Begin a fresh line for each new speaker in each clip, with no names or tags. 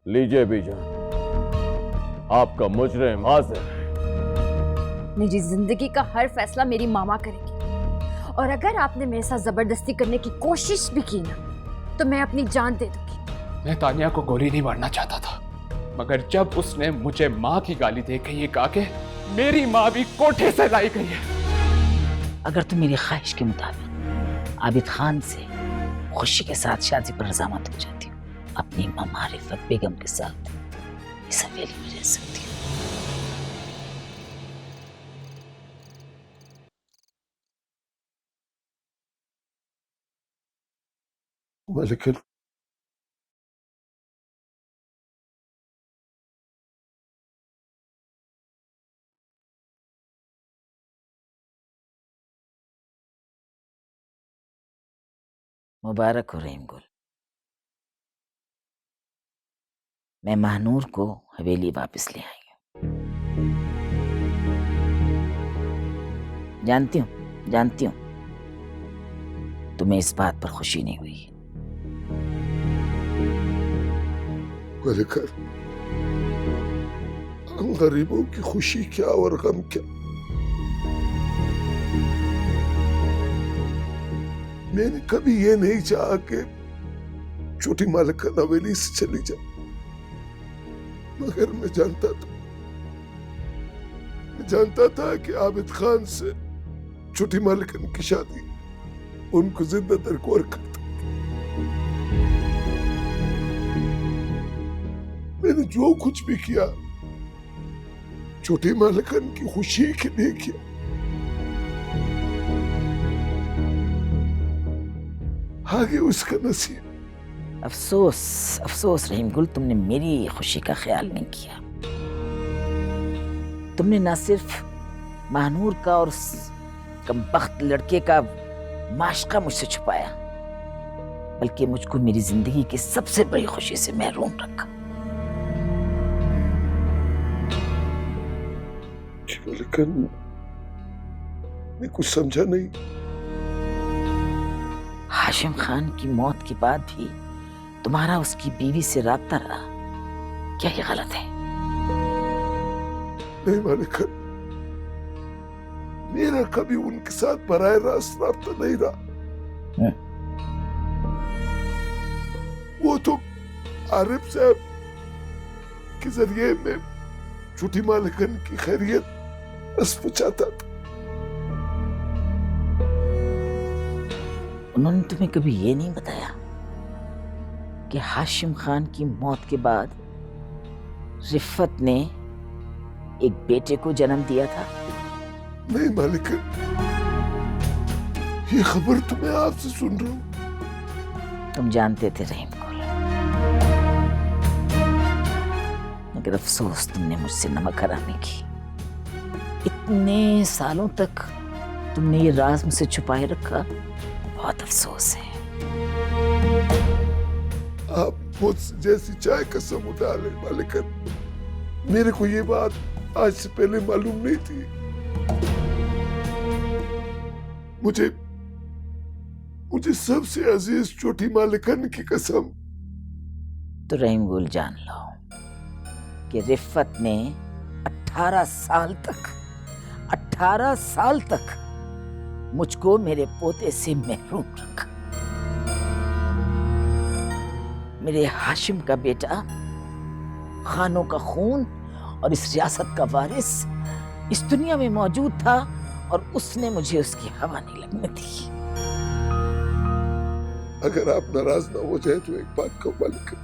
लीजिए बीजान, आपका मुजरिम हाजिर है।
मेरी जिंदगी का हर फैसला मेरी मामा करेगी, और अगर आपने मेरे साथ जबरदस्ती करने की कोशिश भी की ना, तो मैं अपनी जान दे दूंगी।
मैं तानिया को गोली नहीं मारना चाहता था, मगर जब उसने मुझे माँ की गाली देकर ये कहा कि मेरी माँ भी कोठे से लाई गई है।
अगर तुम मेरी ख्वाहिश के मुताबिक आबिद खान से खुशी के साथ शादी पर रजामत हो जाती हो, अपनी मामा रिफत बेगम के साथ इस हवेली में रह सकती हो।
लेकिन
मुबारक हो रहीम गुल, मैं महानूर को हवेली वापस ले आई हूँ। जानती हूँ तुम्हें इस बात पर खुशी नहीं हुई।
लेकिन हम गरीबों की खुशी क्या और गम क्या। मैंने कभी ये नहीं चाहा कि छोटी मालिकन हवेली से चली जाए, मगर मैं जानता था कि आबिद खान से छोटी मालिकन की शादी उनको जिंदा दरकोर करता। मैंने जो कुछ भी किया छोटी मालिकन की खुशी के लिए किया। आगे उसका नसीब।
अफसोस रहीम गुल, तुमने मेरी खुशी का ख्याल नहीं किया। तुमने ना सिर्फ महानूर का और उस कमबख्त लड़के का माशका मुझसे छुपाया, बल्कि मुझको मेरी जिंदगी की सबसे बड़ी खुशी से महरूम रखा।
लेकिन मैं कुछ समझा नहीं।
हाशिम खान की मौत के बाद भी तुम्हारा उसकी बीवी से राब्ता रहा, क्या ये गलत है?
नहीं मालिकन, मेरा कभी उनके साथ बराह रास्त राब्ता नहीं रहा। वो तो आरिफ साहब के जरिए में छोटी मालिकन की खैरियत बस पूछाता था।
उन्होंने तुम्हें कभी ये नहीं बताया कि हाशिम खान की मौत के बाद रिफत ने एक बेटे को जन्म दिया था?
नहीं मालिकन, ये खबर तो मैं आपसे सुन रहा हूं।
तुम जानते थे रहीम गुल, मगर अफसोस तुमने मुझसे नमक हरामी की। इतने सालों तक तुमने ये राज मुझसे छुपाए रखा, बहुत अफसोस है।
आप मुझसे जैसी चाय कसम उठा ले मालिकन, मेरे को ये बात आज से पहले मालूम नहीं थी। मुझे सबसे अजीज छोटी मालिकन की कसम।
तो रहीम गुल, जान लो कि रिफत ने 18 साल तक मुझको मेरे पोते से महरूम रखा। मेरे हाशिम का बेटा खानों का खून और इस रियासत का वारिस इस दुनिया में मौजूद था, और उसने मुझे उसकी हवा नहीं लगने दी।
अगर आप नाराज ना हो जाए तो एक बात कहो मालिकन,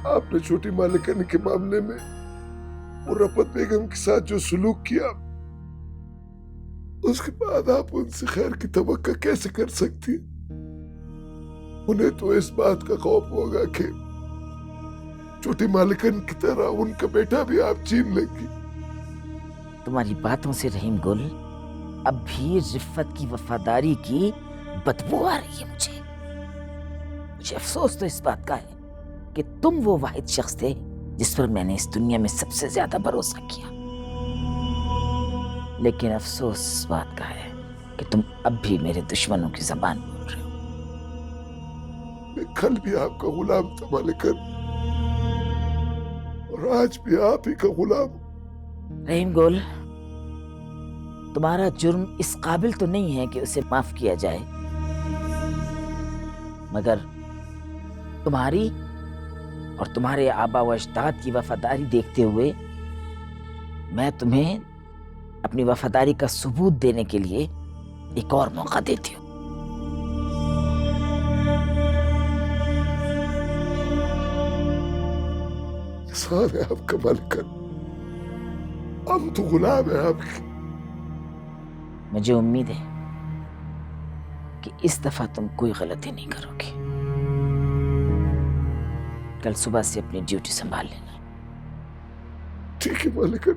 आपने छोटी मालिकन के मामले में वो रफत बेगम के साथ जो सुलूक किया, उसके बाद आप उनसे खैर की तवक्को कैसे कर सकती? उन्हें तो इस बात का खौफ होगा कि छोटी मालिकन की तरह उनका बेटा भी आप छीन लेंगी।
तुम्हारी बातों से रहीम गुल, अब भी रिफत की वफादारी की बदबू आ रही है मुझे अफसोस तो इस बात का है कि तुम वो वाहिद शख्स थे जिस पर मैंने इस दुनिया में सबसे ज्यादा भरोसा किया। लेकिन अफसोस इस बात का है कि तुम अब भी मेरे दुश्मनों की जबान बोल रहे हो।
मैं कल भी आपका गुलाम था मालिकन, और आज भी आप ही का गुलाम हूं।
रहीम गुल, तुम्हारा जुर्म इस काबिल तो नहीं है कि उसे माफ किया जाए, मगर तुम्हारी और तुम्हारे आबा व अजदाद की वफादारी देखते हुए मैं तुम्हें अपनी वफादारी का सबूत देने के लिए एक और मौका देती हूँ।
सारे आपका मालिकन, हम तो गुलाम है आपके।
मुझे उम्मीद है कि इस दफा तुम कोई गलती नहीं करोगे। कल सुबह से अपनी ड्यूटी संभाल लेना।
ठीक है मालिकन,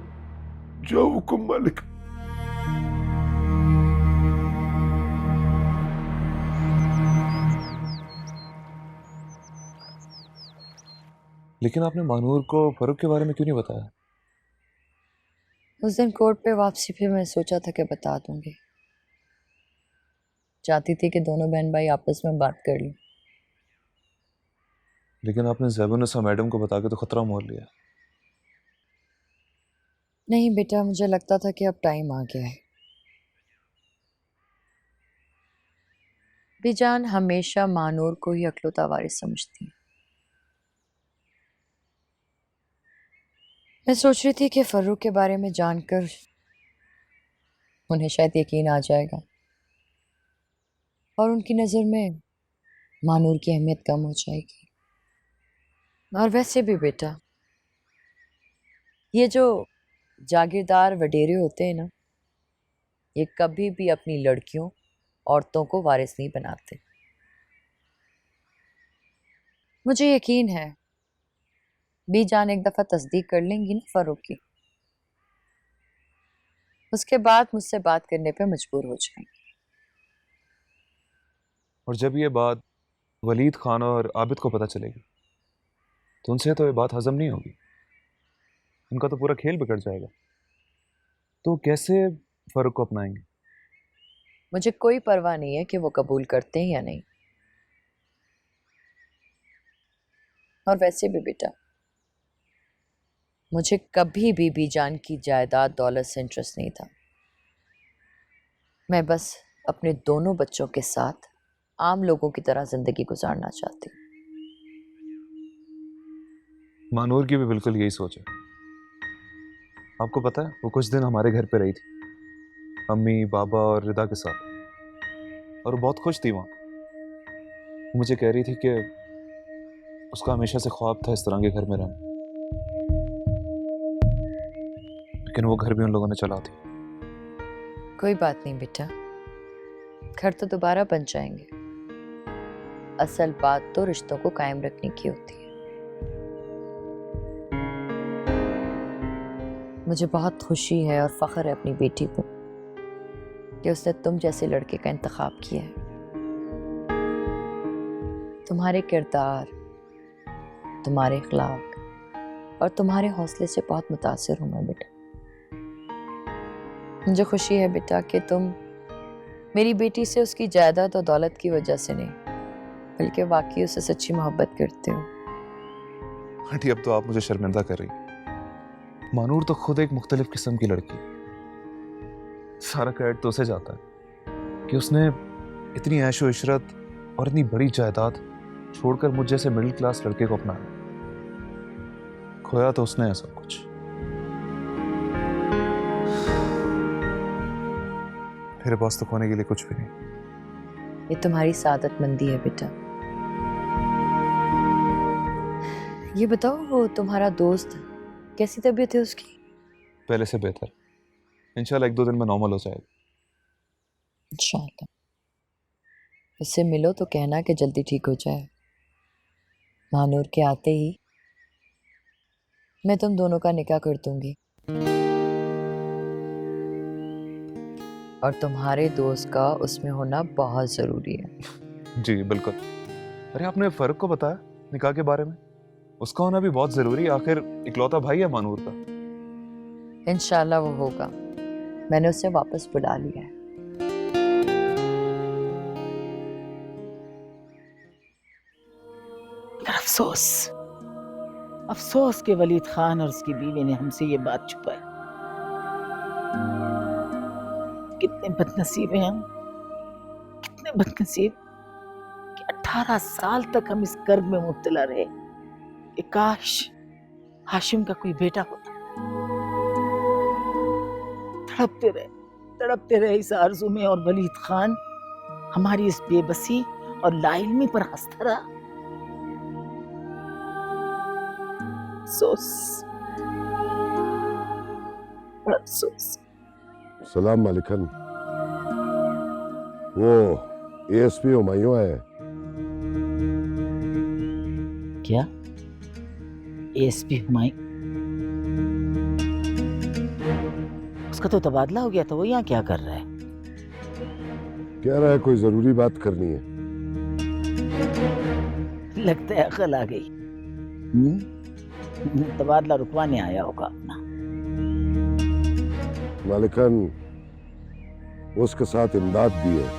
जो हुक्म मालिकन।
लेकिन आपने मानूर को फरूक के बारे में क्यों नहीं बताया?
उस दिन कोर्ट पे वापसी पे मैं सोचा था कि बता दूंगी। चाहती थी कि दोनों बहन भाई आपस में बात कर लें।
लेकिन आपने ज़ैबुन्निसा मैडम को बता के तो खतरा मोल लिया।
नहीं बेटा, मुझे लगता था कि अब टाइम आ गया है। बीजान हमेशा मानूर को ही अकलौता वारिस समझती है। मैं सोच रही थी कि फर्रुख के बारे में जानकर उन्हें शायद यकीन आ जाएगा और उनकी नज़र में मानूर की अहमियत कम हो जाएगी। और वैसे भी बेटा, ये जो जागीरदार वडेरे होते हैं ना, ये कभी भी अपनी लड़कियों औरतों को वारिस नहीं बनाते। मुझे यकीन है बीजान एक दफा तस्दीक कर लेंगी ना फरूक की, उसके बाद मुझसे बात करने पे मजबूर हो जाएंगी।
और जब ये बात वलीद खान और आबिद को पता चलेगी तो उनसे तो ये बात हजम नहीं होगी, उनका तो पूरा खेल बिगड़ जाएगा। तो कैसे फरूक को अपनाएंगे?
मुझे कोई परवाह नहीं है कि वो कबूल करते हैं या नहीं। और वैसे भी बेटा, मुझे कभी भी बीजान की जायदाद दौलत से इंटरेस्ट नहीं था। मैं बस अपने दोनों बच्चों के साथ आम लोगों की तरह जिंदगी गुजारना चाहती हूँ।
मानूर की भी बिल्कुल यही सोच है। आपको पता है, वो कुछ दिन हमारे घर पे रही थी, अम्मी, बाबा और रिदा के साथ, और वो बहुत खुश थी वहाँ। मुझे कह रही थी कि उसका हमेशा से ख्वाब था इस तरह के घर में रहना, लेकिन वो घर भी उन लोगों ने चला दिया।
कोई बात नहीं बेटा, घर तो दोबारा बन जाएंगे। असल बात तो रिश्तों को कायम रखने की होती है। मुझे बहुत खुशी है और फख्र है अपनी बेटी को कि उसने तुम जैसे लड़के का इंतखाब किया है। तुम्हारे किरदार, तुम्हारे अखलाक और तुम्हारे हौसले से बहुत मुतासिर हूं मैं बेटा। मुझे खुशी है बेटा कि तुम मेरी बेटी से उसकी जायदाद और दौलत की वजह से नहीं, बल्कि वाकई उसे सच्ची मोहब्बत करते हो।
आंटी, अब तो आप मुझे शर्मिंदा कर रही। मानूर तो खुद एक मुख्तलिफ किस्म की लड़की है। सारा क्रेडिट तो उसे जाता है कि उसने इतनी ऐशो इशरत और इतनी बड़ी जायदाद छोड़कर मुझ जैसे मिडिल क्लास लड़के को अपनाया। खोया तो उसने है सब कुछ। मेरे पास तो खोने के लिए कुछ भी नहीं।
ये तुम्हारी सादतमंदी है बेटा। ये बताओ, वो तुम्हारा दोस्त, कैसी तबीयत है उसकी?
पहले से बेहतर। इंशाल्लाह 1-2 दिन में नॉर्मल हो जाएगा।
इंशाल्लाह। उससे मिलो तो कहना कि जल्दी ठीक हो जाए। मानूर के आते ही मैं तुम दोनों का निकाह कर दूंगी और तुम्हारे दोस्त का उसमें होना बहुत जरूरी है।
जी बिल्कुल। अरे, आपने फर्क को बताया निकाह के बारे में? उसका होना भी बहुत जरूरी है, आखिर इकलौता भाई है मानूर का।
इंशाल्लाह वो होगा। मैंने उसे वापस बुला लिया है।
अफसोस अफसोस के वलीद खान और उसकी बीवी ने हमसे ये बात छुपाई। कितने बदनसीब हैं हम, कितने बदनसीब कि 18 साल तक हम इस कर्ब में मुब्तला रहे कि काश हाशिम का कोई बेटा होता। तड़पते रहे इस आरज़ू में, और वलीद खान हमारी इस बेबसी और लाइल्मी पर हंसता रहा। अफसोस, बड़ा अफसोस।
सलाम मालिकन, वो एएसपी हुमायूं है।
क्या एएसपी हुमायूं? उसका तो तबादला हो गया था, वो यहाँ क्या कर रहा है?
कह रहा है कोई जरूरी बात करनी है।
लगता है अकल आ गई। तबादला रुकवाने आया होगा अपना।
मालिकन, उसके साथ इमदाद भी है।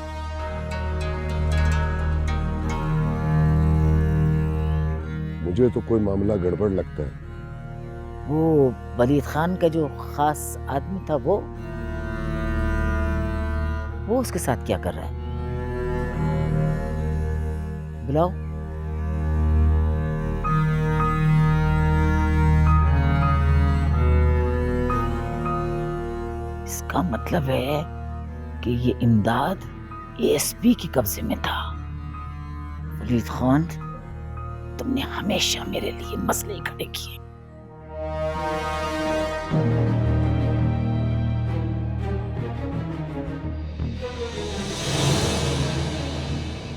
मुझे तो कोई मामला गड़बड़ लगता है।
वो वलीद खान का जो खास आदमी था, वो उसके साथ क्या कर रहा है? बुलाओ। इसका मतलब है कि ये इमदाद एएसपी के कब्जे में था। वलीद खान, तुमने हमेशा मेरे लिए मसले ही खड़े किए।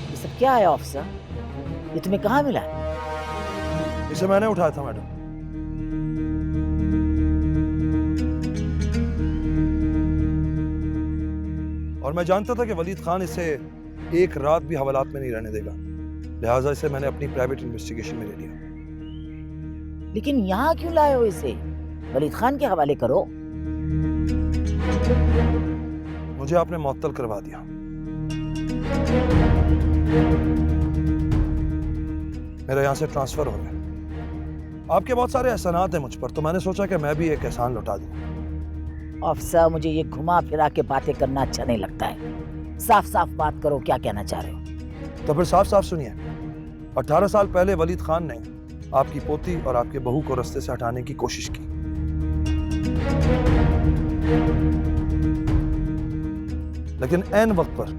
ये सब क्या है ऑफिसर? ये तुम्हें कहाँ मिला?
इसे मैंने उठाया था मैडम। और मैं जानता था कि वलीद खान इसे एक रात भी हवालात में नहीं रहने देगा, लिहाजा इसे मैंने अपनी प्राइवेट इन्वेस्टिगेशन में ले लिया।
लेकिन यहाँ क्यों लाए हो इसे? वलीद खान के हवाले करो।
मुझे आपने मुअत्तल करवा दिया। मेरा यहाँ से ट्रांसफर हो गया। आपके बहुत सारे एहसानात हैं मुझ पर, तो मैंने सोचा कि मैं भी एक एहसान लौटा दूं।
अफसर, मुझे ये घुमा फिरा के बातें करना अच्छा नहीं लगता है। साफ साफ बात करो, क्या कहना चाह रहे हो?
तो फिर साफ साफ सुनिए। 18 साल पहले वलीद खान ने आपकी पोती और आपके बहू को रास्ते से हटाने की कोशिश की। लेकिन ऐन वक्त पर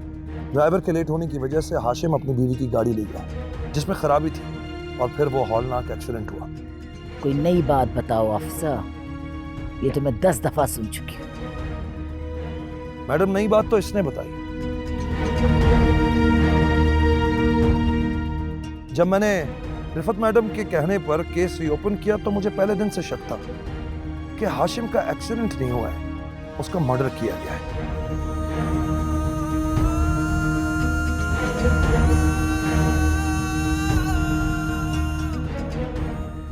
ड्राइवर के लेट होने की वजह से हाशिम अपनी बीवी की गाड़ी ले गया, जिसमें खराबी थी, और फिर वो हौलनाक एक्सीडेंट हुआ।
कोई नई बात बताओ अफसर, ये तो मैं 10 दफा सुन चुकी हूँ।
मैडम, नई बात तो इसने बताई। जब मैंने रिफत मैडम के कहने पर केस रीओपन किया तो मुझे पहले दिन से शक था कि हाशिम का एक्सीडेंट नहीं हुआ है, उसका मर्डर किया गया है।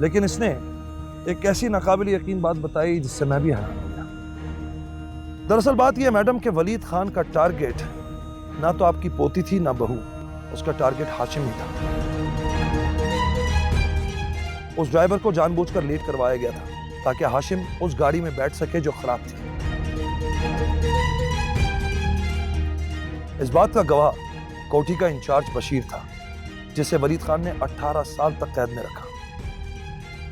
लेकिन इसने एक ऐसी नाकाबिल यकीन बात बताई जिससे मैं भी हैरान हो गया। दरअसल बात यह है मैडम कि वलीद खान का टारगेट ना तो आपकी पोती थी ना बहू, उसका टारगेट हाशिम ही था। उस ड्राइवर को जानबूझकर लेट करवाया गया था ताकि हाशिम उस गाड़ी में बैठ सके जो खराब थी। इस बात का गवाह कोठी का इंचार्ज बशीर था, जिसे वलीद खान ने 18 साल तक कैद में रखा।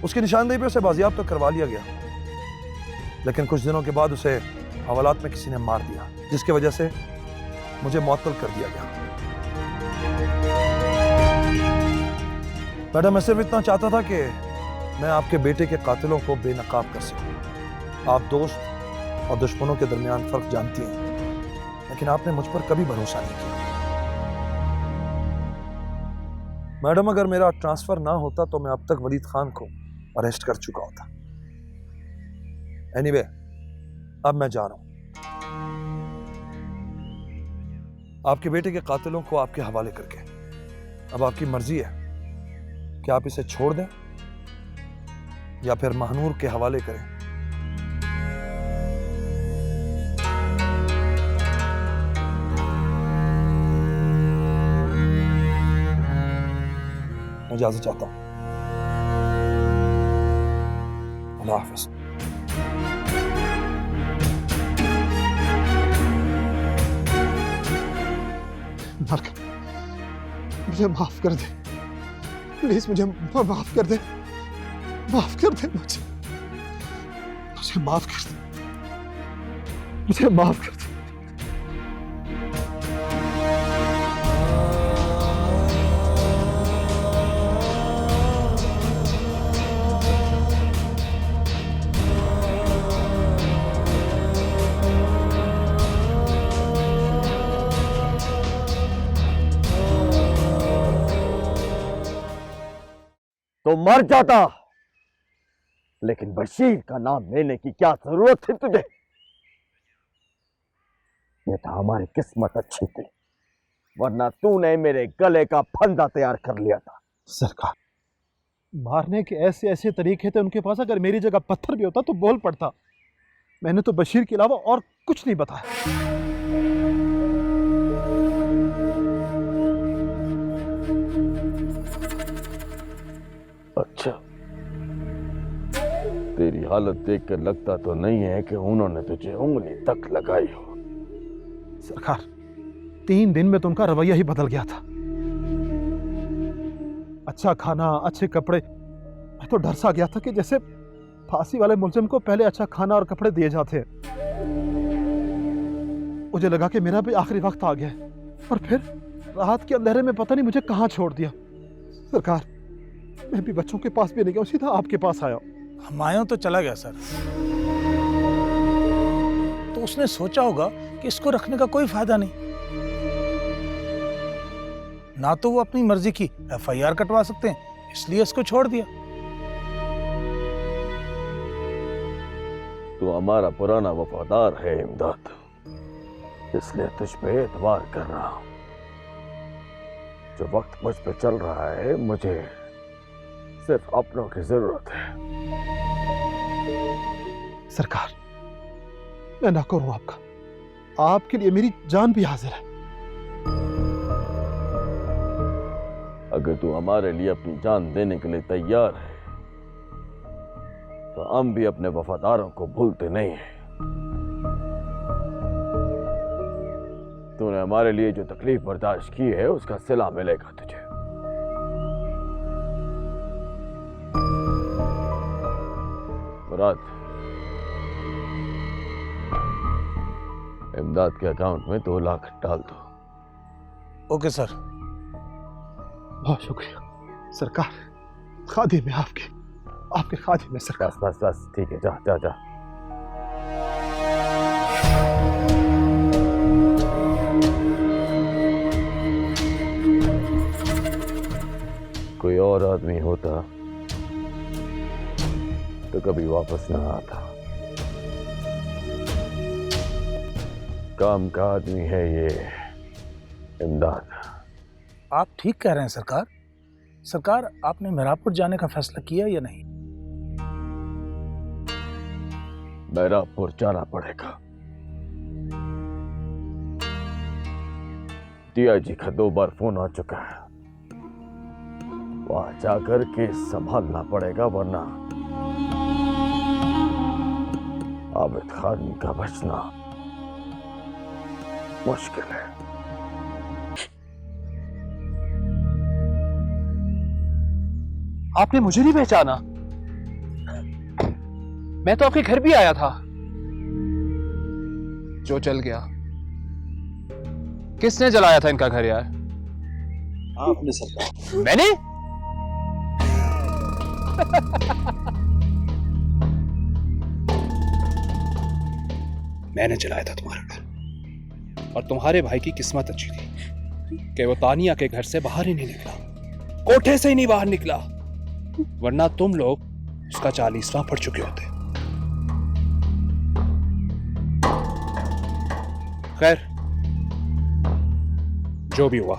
उसकी निशानदेही पर उसे बाजियाब तो करवा लिया गया, लेकिन कुछ दिनों के बाद उसे हवालात में किसी ने मार दिया, जिसकी वजह से मुझे मुअत्तल कर दिया गया। मैडम, मैं सिर्फ इतना चाहता था कि मैं आपके बेटे के कातिलों को बेनकाब कर सकूं। आप दोस्त और दुश्मनों के दरमियान फर्क जानती हैं, लेकिन आपने मुझ पर कभी भरोसा नहीं किया। मैडम, अगर मेरा ट्रांसफर ना होता तो मैं अब तक वलीद खान को अरेस्ट कर चुका होता। एनीवे, अब मैं जा रहा हूं। आपके बेटे के कातिलों को आपके हवाले करके। अब आपकी मर्जी है कि आप इसे छोड़ दें या फिर महानूर के हवाले करें। मैं इजाजत चाहता हूं। अल्लाह हाफिज।
मुझे माफ कर दे प्लीज, मुझे माफ कर दे, माफ कर दे मुझे माफ कर दे, मुझे माफ कर दे।
तो मर जाता, लेकिन बशीर का नाम लेने की क्या जरूरत थी तुझे? ये तो हमारी किस्मत अच्छी थी, वरना तूने मेरे गले का फंदा तैयार कर लिया था।
सरकार, मारने के ऐसे ऐसे तरीके थे उनके पास, अगर मेरी जगह पत्थर भी होता तो बोल पड़ता। मैंने तो बशीर के अलावा और कुछ नहीं बताया।
अच्छा, तेरी हालत देखकर लगता तो नहीं है कि उन्होंने तुझे उंगली तक लगाई हो।
सरकार, 3 दिन में तो उनका रवैया ही बदल गया था। अच्छा खाना, अच्छे कपड़े, मैं तो डर सा गया था कि जैसे फांसी वाले मुलजिम को पहले अच्छा खाना और कपड़े दिए जाते। मुझे लगा कि मेरा भी आखिरी वक्त आ गया है, और फिर रात के अंधेरे में पता नहीं मुझे कहां छोड़ दिया। सरकार, मैं भी बच्चों के पास भी नहीं गया, सीधा आपके पास आया।
हमायूं तो चला गया सर, तो उसने सोचा होगा कि इसको रखने का कोई फायदा नहीं, ना तो वो अपनी मर्जी की FIR कटवा सकते हैं, इसलिए इसको छोड़ दिया।
तू हमारा पुराना वफादार है इमदाद, इसलिए तुझ पे एतबार कर रहा हूं। जो वक्त मुझ पे चल रहा है, मुझे सिर्फ अपनों की जरूरत है।
सरकार, मैं ना करूं आपका, आपके लिए मेरी जान भी हाजिर है।
अगर तू हमारे लिए अपनी जान देने के लिए तैयार है, तो हम भी अपने वफादारों को भूलते नहीं हैं। तूने हमारे लिए जो तकलीफ बर्दाश्त की है, उसका सिला मिलेगा तुझे। मुराद, इमदाद के अकाउंट में 2 लाख डाल दो।
Okay sir.
बहुत शुक्रिया सरकार, खादिम है आपके खादिम है सरकार।
बस बस बस, ठीक है, जा जा जा। कोई और आदमी होता तो कभी वापस ना आता। काम का आदमी है ये इमदाद।
आप ठीक कह रहे हैं सरकार। सरकार, आपने मेहरापुर जाने का फैसला किया या नहीं?
मेहरापुर जाना पड़ेगा। DIG का 2 बार फोन आ चुका है, वहां जाकर केस संभालना पड़ेगा, वरना आबिद खान का बचना मुश्किल है।
आपने मुझे नहीं पहचाना? मैं तो आपके घर भी आया था। जो जल गया, किसने जलाया था इनका घर यार?
आपने सरकार।
मैंने? मैंने जलाया था तुम्हारा घर, और तुम्हारे भाई की किस्मत अच्छी थी कि वो तानिया के घर से बाहर ही नहीं निकला, कोठे से ही नहीं बाहर निकला, वरना तुम लोग उसका 40वां पढ़ चुके होते। खैर, जो भी हुआ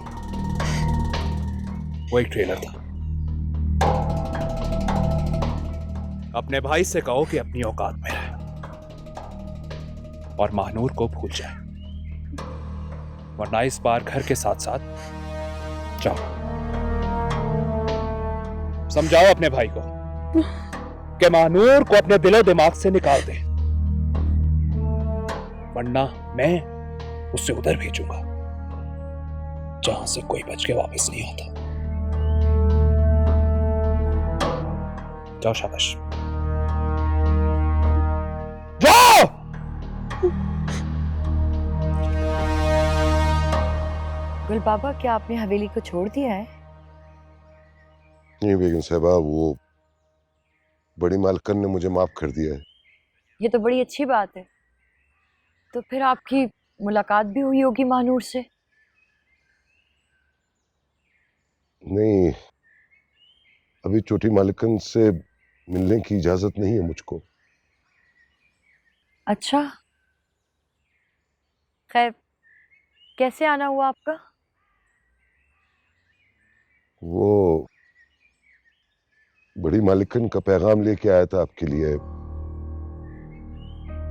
वो एक ट्रेलर था। अपने भाई से कहो कि अपनी औकात में रहे और महानूर को भूल जाए, वरना इस बार घर के साथ साथ जाओ, समझाओ अपने भाई को कि महानूर को अपने दिलो दिमाग से निकाल दे, वरना मैं उसे उधर भेजूंगा जहां से कोई बच के वापस नहीं आता। जाओ, शाबाश, जाओ।
गुल बाबा, क्या आपने हवेली को छोड़ दिया है?
नहीं बेगम साहबा, वो बड़ी मालकन ने मुझे माफ कर दिया है।
ये तो बड़ी अच्छी बात है। तो फिर आपकी मुलाकात भी हुई होगी महानूर से?
नहीं, अभी छोटी मालिकन से मिलने की इजाजत नहीं है मुझको।
अच्छा, खैर, कैसे आना हुआ आपका?
वो बड़ी मालिकन का पैगाम लेके आया था आपके लिए।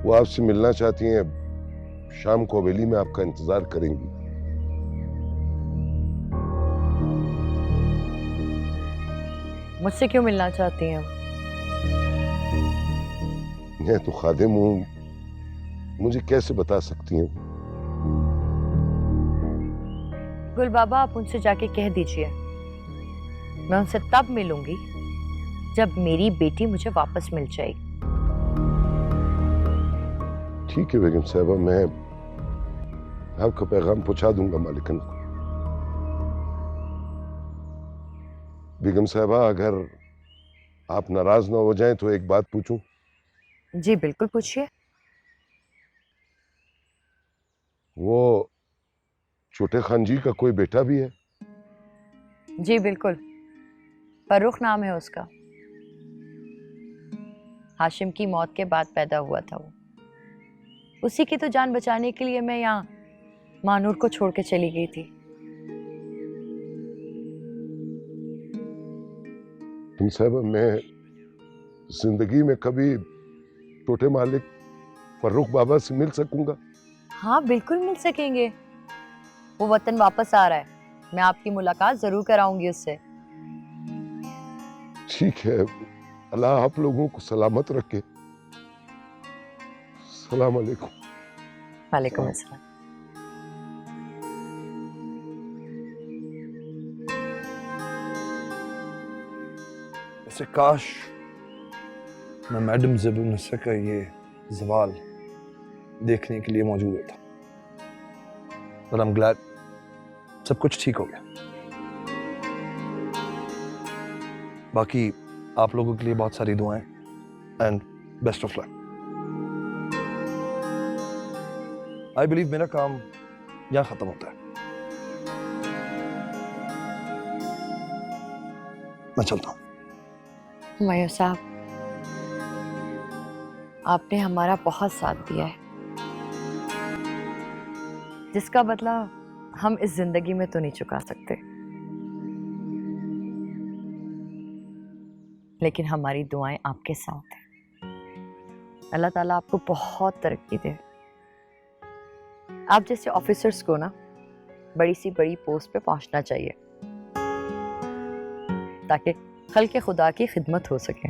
वो आपसे मिलना चाहती हैं, शाम को हवेली में आपका इंतजार करेंगी।
मुझसे क्यों मिलना चाहती हैं?
मैं तो खादिम हूं, मुझे कैसे बता सकती हैं?
गुल बाबा, आप उनसे जाके कह दीजिए मैं उनसे तब मिलूंगी जब मेरी बेटी मुझे वापस मिल जाएगी।
ठीक है बेगम साहबा, मैं आपका पैगाम पहुंचा दूंगा मालिकन को। बेगम साहबा, अगर आप नाराज ना हो जाएं तो एक बात पूछूं?
जी बिल्कुल, पूछिए।
वो छोटे खान जी का कोई बेटा भी है?
जी बिल्कुल, फर्रुख नाम है उसका। हाशिम की मौत के बाद पैदा हुआ था वो। उसी की तो जान बचाने के लिए मैं यहाँ मानूर को छोड़ के चली गई थी।
तुम साहब, मैं जिंदगी में कभी छोटे मालिक फर्रुख बाबा से मिल सकूंगा?
हाँ बिल्कुल मिल सकेंगे। वो वतन वापस आ रहा है, मैं आपकी मुलाकात जरूर कराऊंगी उससे।
ठीक है, अल्लाह आप लोगों को सलामत रखे। सलाम अलैकुम।
वालेकुम अस्सलाम।
ऐसे काश मैं मैडम ज़ेबुन्निसा का ये ज़वाल देखने के लिए मौजूद होता, पर I'm glad सब कुछ ठीक हो गया। बाकी आप लोगों के लिए बहुत सारी दुआएं and best of luck. I believe मेरा काम यहाँ खत्म होता है। मैं चलता हूँ।
हुमायूं साहब, आपने हमारा बहुत साथ दिया है, जिसका बदला हम इस जिंदगी में तो नहीं चुका सकते, लेकिन हमारी दुआएं आपके साथ हैं। अल्लाह ताला आपको बहुत तरक्की दे। आप जैसे ऑफिसर्स को ना बड़ी सी बड़ी पोस्ट पे पहुंचना चाहिए ताकि खल्क़े खुदा की खिदमत हो सके।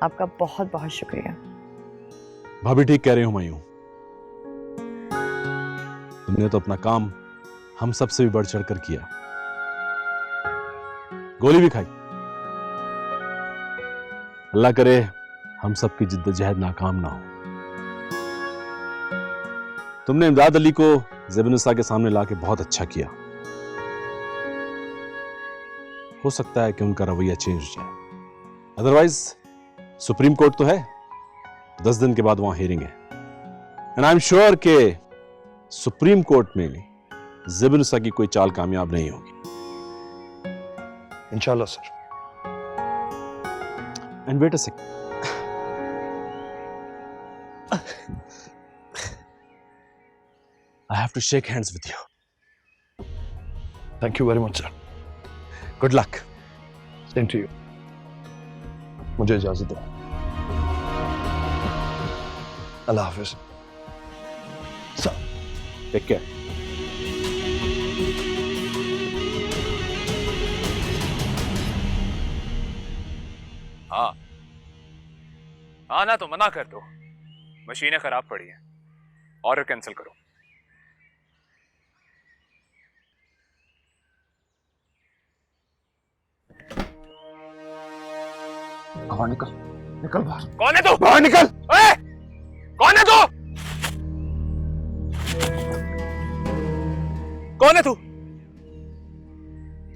आपका बहुत बहुत शुक्रिया।
भाभी ठीक कह रही हूं हुमायूं, तुमने तो अपना काम हम सबसे भी बढ़ चढ़ कर किया, गोली भी खाई। अल्लाह करे हम सबकी जिद्दोजहद नाकाम ना हो। तुमने इमदाद अली को ज़ेबुन्निसा के सामने लाके बहुत अच्छा किया। हो सकता है कि उनका रवैया चेंज हो जाए, अदरवाइज सुप्रीम कोर्ट तो है, 10 दिन के बाद वहां हियरिंग है, एंड आई एम श्योर कि सुप्रीम कोर्ट में ज़ेबुन्निसा की कोई चाल कामयाब नहीं होगी।
इंशाल्लाह sir.
And wait a second, I have to shake hands with you.
Thank you very much sir.
Good luck.
Same to you. मुझे इजाजत दो। अल्लाह हाफिज।
Take care.
हाँ आना तो मना कर दो, मशीनें खराब पड़ी हैं, ऑर्डर कैंसिल करो।
बाहर निकल, निकल बाहर।
कौन है तू?
बाहर निकल।
ओए! कौन है तू? कौन है तू?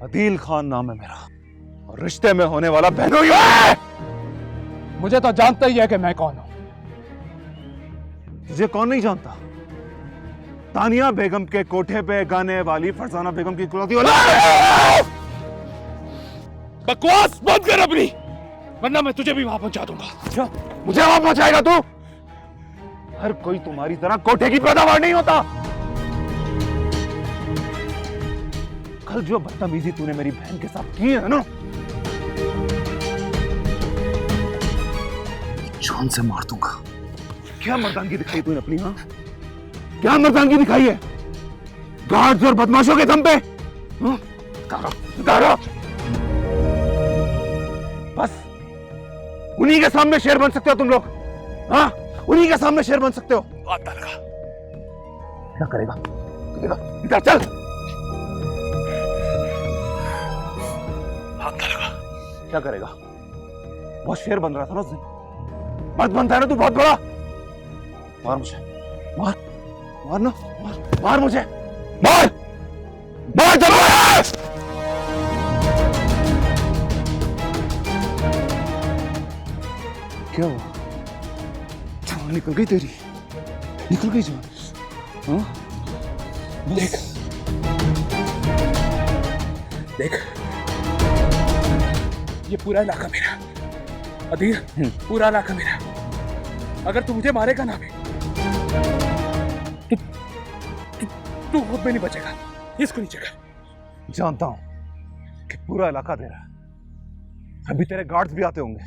अदील खान नाम है मेरा, और रिश्ते में होने वाला बहनोई है।
मुझे तो जानता ही है कि मैं कौन हूं।
तुझे कौन नहीं जानता? तानिया बेगम के कोठे पे गाने वाली फरजाना बेगम की इकलौती औलाद।
बकवास बंद कर अपनी, वरना मैं तुझे भी वहां पहुंचा दूंगा।
अच्छा, मुझे वहां पहुंचाएगा तू? हर कोई तुम्हारी तरह कोठे की पैदावार नहीं होता। कल जो बदतमीजी तूने मेरी बहन के साथ की है ना, जान से मार दूंगा। क्या मर्दानगी दिखाई तूने अपनी? हाँ, क्या मर्दानगी दिखाई है? गार्ड्स और बदमाशों के दम पे? हाँ? तारा बस उन्हीं के सामने शेर बन सकते हो तुम लोग। हाँ, उन्हीं के सामने शेर बन सकते हो।
आता लगा।
क्या करेगा? इधर चल।
आता लगा।
क्या करेगा? बहुत शेर बन रहा था ना उस दिन। मर्द बनता है ना तू बहुत बड़ा। मार मुझे, मार, मारना, मार, मार मुझे, मार, मार जबरदस्त। क्या हुआ? जान निकल गई तेरी, निकल गई जान। हाँ?
देख, देख, ये पूरा इलाका मेरा, अदील, पूरा इलाका मेरा। अगर तू मुझे मारेगा ना तू खुद में नहीं बचेगा, इसको नीचे।
जानता हूं कि पूरा इलाका तेरा है। अभी तेरे गार्ड्स भी आते होंगे।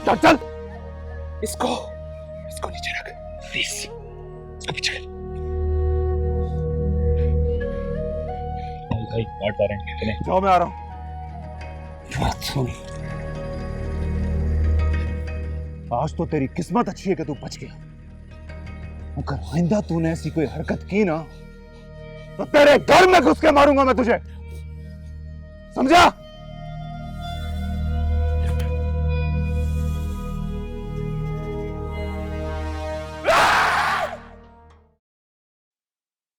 चल चल,
इसको नीचे रख प्लीज, इसको पीछे कर। भाई गार्ड आ रहे हैं कितने?
जाओ, मैं आ रहा हूं। बात सुन, आज तो तेरी किस्मत अच्छी है कि तू बच गया। अगर आइंदा तूने ऐसी कोई हरकत की ना, तो तेरे घर में घुस के मारूंगा मैं तुझे, समझा?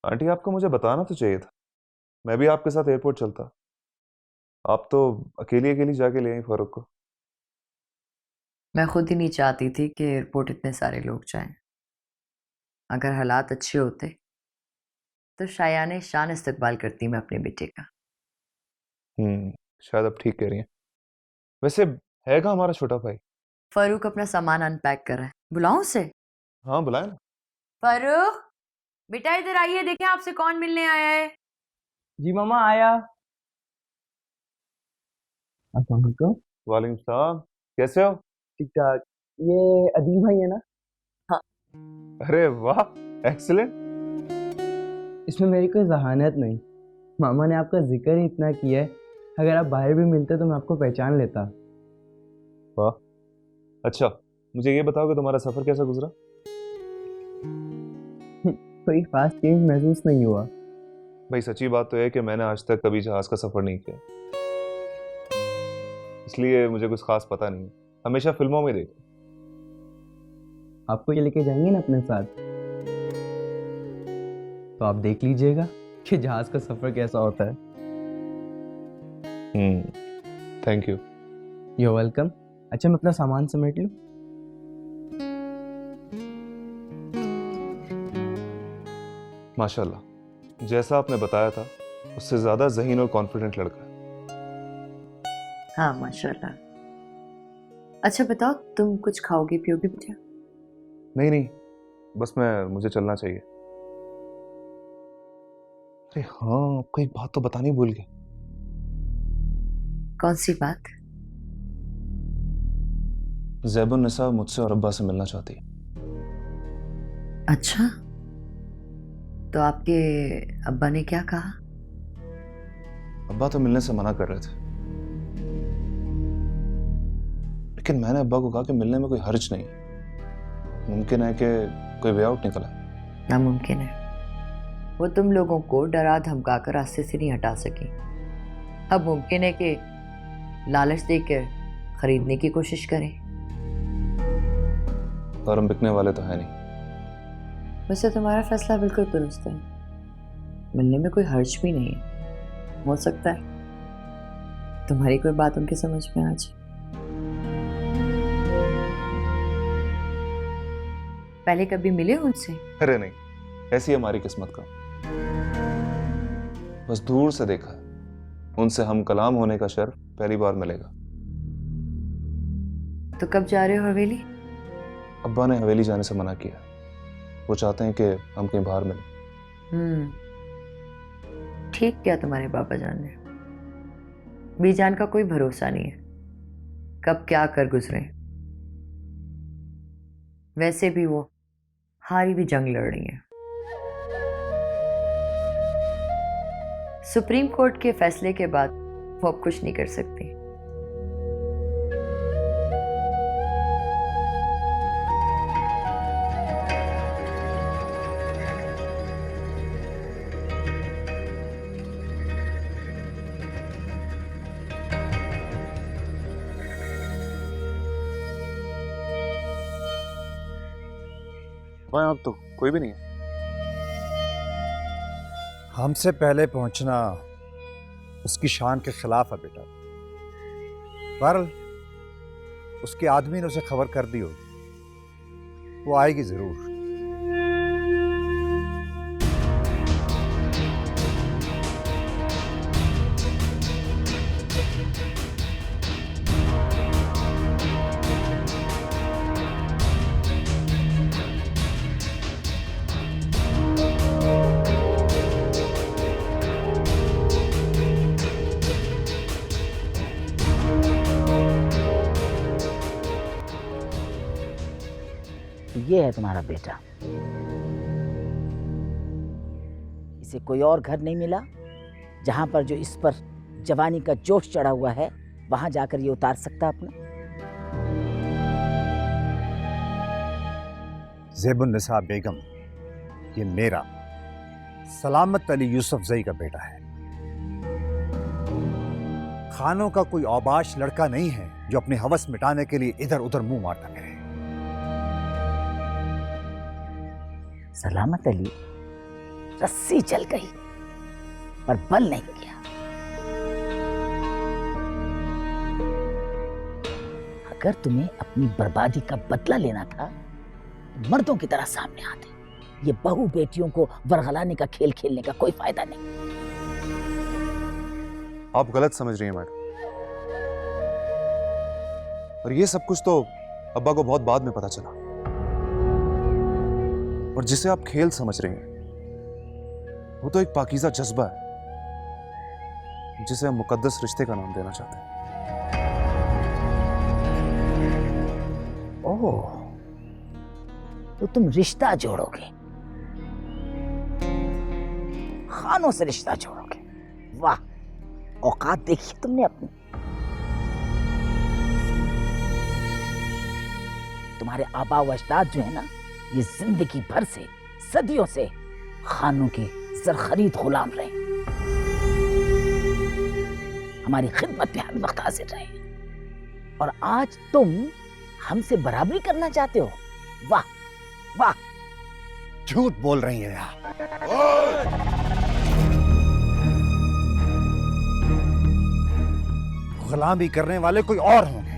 आंटी, आपको मुझे बताना तो चाहिए था, मैं भी आपके साथ एयरपोर्ट चलता। आप तो अकेली अकेली जाके ले आई फारूक को।
मैं खुद ही नहीं चाहती थी कि एयरपोर्ट इतने सारे लोग जाएं। अगर हालात अच्छे होते तो शायाने शान इस्तकबाल करती मैं अपने बेटे का।
शायद अब ठीक कह रही हैं। वैसे है कहाँ हमारा छोटा भाई?
फारूक अपना सामान अनपैक कर रहा है, बुलाऊं उसे?
हाँ, बुलाए ना।
फारूक बेटा इधर आइए, देखें आपसे कौन मिलने आया है।
जी मामा आया।
वालेकुम सलाम, कैसे हो?
ठीक ठाक। ये अदील भाई है ना?
हाँ।
अरे वाह, एक्सीलेंट।
इसमें मेरी कोई जहानत नहीं, मामा ने आपका जिक्र ही इतना किया है, अगर आप बाहर भी मिलते तो मैं आपको पहचान लेता।
वाह, अच्छा मुझे ये बताओ कि तुम्हारा सफर कैसा गुजरा?
कोई खास चेंज महसूस नहीं हुआ।
भाई सच्ची बात तो है कि मैंने आज तक कभी जहाज का सफर नहीं किया, इसलिए मुझे कुछ खास पता नहीं, हमेशा फिल्मों में देखा।
आपको ये लेके जाएंगे ना अपने साथ, तो आप देख लीजिएगा कि जहाज का सफर कैसा होता है।
Thank you.
You welcome. अच्छा मैं अपना सामान समेट लूं?
माशाल्लाह, जैसा आपने बताया था उससे ज्यादा ज़हीन और कॉन्फिडेंट लड़का है।
हाँ माशाल्लाह। अच्छा बताओ, तुम कुछ खाओगे पियोगे बेटा?
नहीं नहीं, बस मुझे चलना चाहिए। अरे हाँ, आपको एक बात तो बतानी भूल गया।
कौन सी बात?
ज़ैबुन्निसा मुझसे और अब्बा से मिलना चाहती है।
अच्छा, तो आपके अब्बा ने क्या कहा?
अब्बा तो मिलने से मना कर रहे थे, लेकिन मैंने अब्बा को कहा कि मिलने में कोई हर्ज नहीं, मुमकिन है कि कोई वे आउट निकला।
नामुमकिन है। वो तुम लोगों को डरा धमकाकर रास्ते से नहीं हटा सकी। अब मुमकिन है कि लालच देकर खरीदने की कोशिश करें।
और हम बिकने वाले तो है नहीं।
वैसे तुम्हारा फैसला बिल्कुल दुरुस्त है, मिलने में कोई हर्ज भी नहीं है। हो सकता है तुम्हारी कोई बात उनके समझ में आ जाए। पहले कभी मिले उनसे?
अरे नहीं, ऐसी हमारी किस्मत का, बस दूर से देखा। उनसे हम कलाम होने का शर्फ पहली बार मिलेगा।
तो कब जा रहे हो हवेली?
अब्बा ने हवेली जाने से मना किया। वो चाहते हैं कि हम कहीं बाहर मिलें।
ठीक किया तुम्हारे पापा जान ने। बीजान का कोई भरोसा नहीं है, कब क्या कर गुजरे। वैसे भी वो हारी भी जंग लड़ रही है। सुप्रीम कोर्ट के फैसले के बाद वो अब कुछ नहीं कर सकती।
वहाँ अब तो कोई भी नहीं है।
हमसे पहले पहुंचना उसकी शान के खिलाफ है बेटा। बहरहाल उसके आदमी ने उसे खबर कर दी होगी, वो आएगी जरूर।
ये है तुम्हारा बेटा। इसे कोई और घर नहीं मिला जहां पर जो इस पर जवानी का जोश चढ़ा हुआ है वहां जाकर ये उतार सकता अपना।
ज़ेबुन्निसा बेगम ये मेरा सलामत अली यूसुफ जई का बेटा है। खानों का कोई औबाश लड़का नहीं है जो अपनी हवस मिटाने के लिए इधर उधर मुंह मारता फिरे।
सलामत अली रस्सी चल गई पर बल नहीं किया। अगर तुम्हें अपनी बर्बादी का बदला लेना था मर्दों की तरह सामने आते। ये बहू बेटियों को वरगलाने का खेल खेलने का कोई फायदा नहीं।
आप गलत समझ रही हैं मैडम, और ये सब कुछ तो अब्बा को बहुत बाद में पता चला। और जिसे आप खेल समझ रही हैं वो तो एक पाकीज़ा जज्बा है जिसे हम मुकद्दस रिश्ते का नाम देना चाहते हैं।
ओह, तो तुम रिश्ता जोड़ोगे, खानों से रिश्ता जोड़ोगे। वाह, औकात देखी तुमने अपनी। तुम्हारे आबा व अजदाद जो है ना, ये जिंदगी भर से सदियों से खानों के सरखरीद गुलाम रहे, हमारी खिदमत में हर वक्त हाजिर रहे, और आज तुम हमसे बराबरी करना चाहते हो। वाह वाह।
झूठ बोल रही है यार। गुलामी करने वाले कोई और होंगे।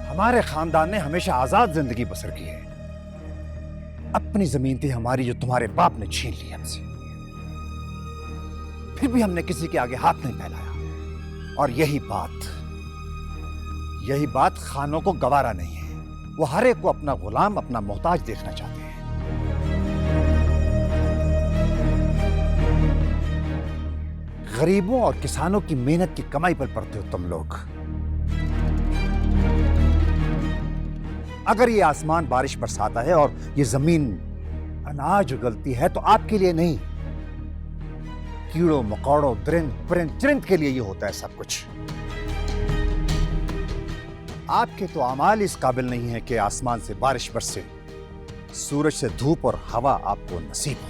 हमारे खानदान ने हमेशा आजाद जिंदगी बसर की है। अपनी जमीन थी हमारी जो तुम्हारे बाप ने छीन ली हमसे, फिर भी हमने किसी के आगे हाथ नहीं फैलाया। और यही बात खानों को गवारा नहीं है। वो हर एक को अपना गुलाम, अपना मोहताज देखना चाहते हैं। गरीबों और किसानों की मेहनत की कमाई पर पड़ते हो तुम लोग। अगर ये आसमान बारिश बरसाता है और ये जमीन अनाज उगलती है तो आपके लिए नहीं, कीड़ों मकोड़ों दरिंद परिंद चरिंद के लिए ये होता है सब कुछ।
आपके तो अमाल इस काबिल नहीं है कि आसमान से बारिश बरसे, सूरज से धूप और हवा आपको नसीब हो।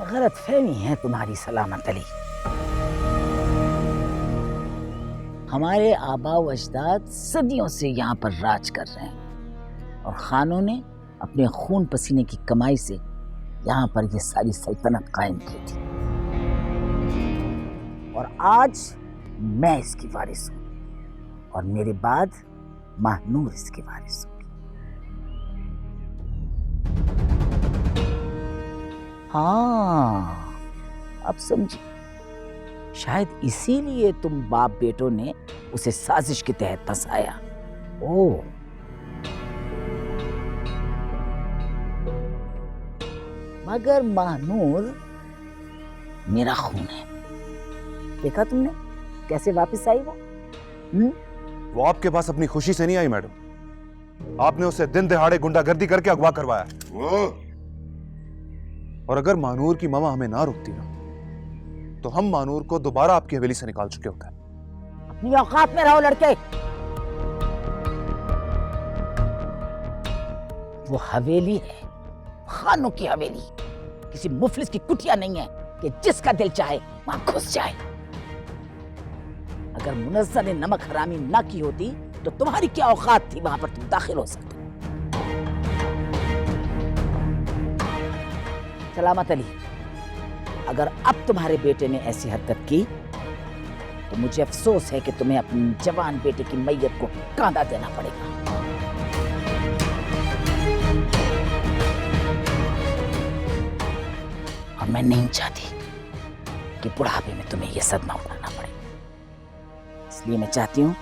गलतफहमी है तुम्हारी सलामत अली। हमारे आबा व अजदाद सदियों से यहाँ पर राज कर रहे हैं और खानों ने अपने खून पसीने की कमाई से यहाँ पर ये सारी सल्तनत कायम की थी और आज मैं इसकी वारिस हूँ और मेरे बाद महानूर इसकी वारिस होगी। हाँ, अब समझी। शायद इसीलिए तुम बाप बेटों ने उसे साजिश के तहत फंसाया। ओह, मगर महानूर मेरा खून है। देखा तुमने कैसे वापस आई वो?
वो आपके पास अपनी खुशी से नहीं आई मैडम, आपने उसे दिन दिहाड़े गुंडागर्दी करके अगवा करवाया। और अगर मानूर की मामा हमें ना रोकती ना, तो हम मानूर को दोबारा आपकी हवेली से निकाल चुके होते।
अपनी औकात में रहो लड़के। वो हवेली है, खानों की हवेली, किसी मुफलिस की कुटिया नहीं है कि जिसका दिल चाहे वहां घुस जाए। अगर मुनज़्ज़ा ने नमक हरामी ना की होती तो तुम्हारी क्या औकात थी वहां पर तुम दाखिल हो सकते। सलामत अली, अगर अब तुम्हारे बेटे ने ऐसी हरकत की तो मुझे अफसोस है कि तुम्हें अपने जवान बेटे की मैयत को कांधा देना पड़ेगा। और मैं नहीं चाहती कि बुढ़ापे में तुम्हें यह सदमा उठाना पड़े, इसलिए मैं चाहती हूं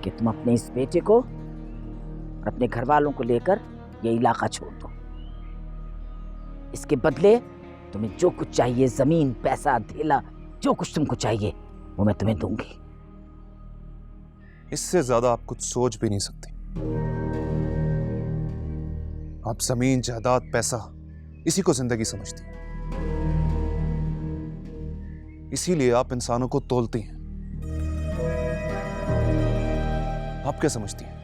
कि तुम अपने इस बेटे को और अपने घर वालों को लेकर यह इलाका छोड़ दो। इसके बदले तुम्हें जो कुछ चाहिए, जमीन, पैसा, धेला, जो कुछ तुमको चाहिए वो मैं तुम्हें दूंगी।
इससे ज्यादा आप कुछ सोच भी नहीं सकती। आप जमीन, जायदाद, पैसा, इसी को जिंदगी समझती हैं। इसीलिए आप इंसानों को तोलती हैं। आप क्या समझती हैं?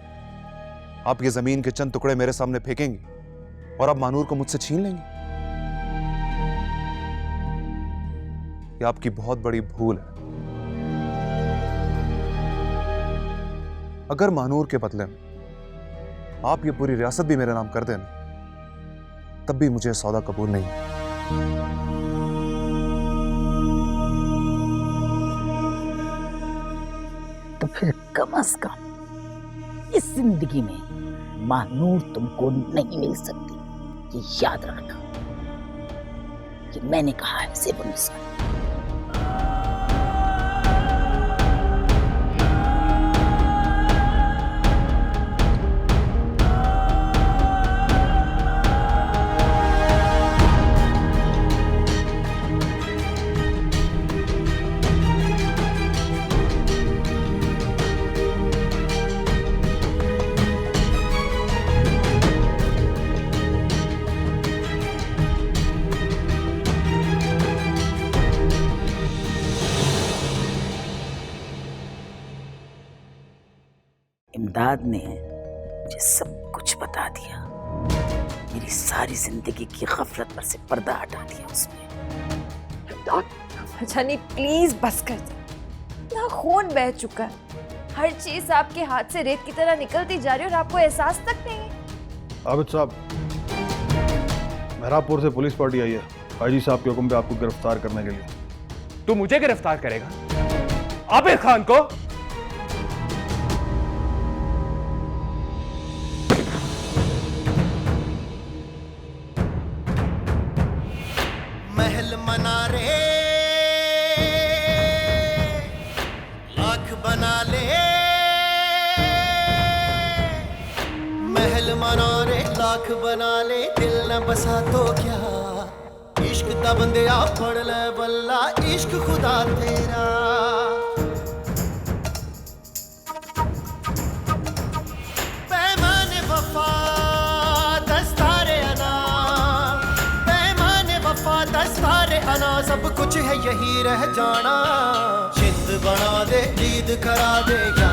आप ये जमीन के चंद टुकड़े मेरे सामने फेंकेंगी और आप मानूर को मुझसे छीन लेंगी? ये आपकी बहुत बड़ी भूल है। अगर मानूर के बदले में आप ये पूरी रियासत भी मेरे नाम कर देना, तब भी मुझे सौदा कबूल नहीं है।
तो फिर कम से कम इस जिंदगी में मानूर तुमको नहीं मिल सकती, ये याद रखना। ये मैंने कहा है सिर्फ उनसे। इमदाद ने मुझे सब कुछ बता दिया। मेरी सारी जिंदगी की गफलत पर से पर्दा हटा दिया उसने।
इमदाद, जानी प्लीज बस कर दे। ना खून बह चुका है, हर चीज आपके हाथ से रेत की तरह निकलती जा रही है और आपको एहसास तक नहीं है।
आबिद साहब, मेहरापुर से पुलिस पार्टी आई है आईजी साहब के हुक्म पे आपको गिरफ्तार करने के लिए।
तू मुझे गिरफ्तार करेगा? आबिद खान को?
महल मना रे, लाख बना ले। महल मना रे, लाख बना ले, दिल न बसा तो क्या। इश्क दा बंदिया पढ़ ले बल्ला, इश्क खुदा तेरा। पैमाने वफा दस्तारे अना, पैमाने वफा दस्तारे अना, सब कुछ है यही रह जाना। जिंद बना दे जिद करा दे क्या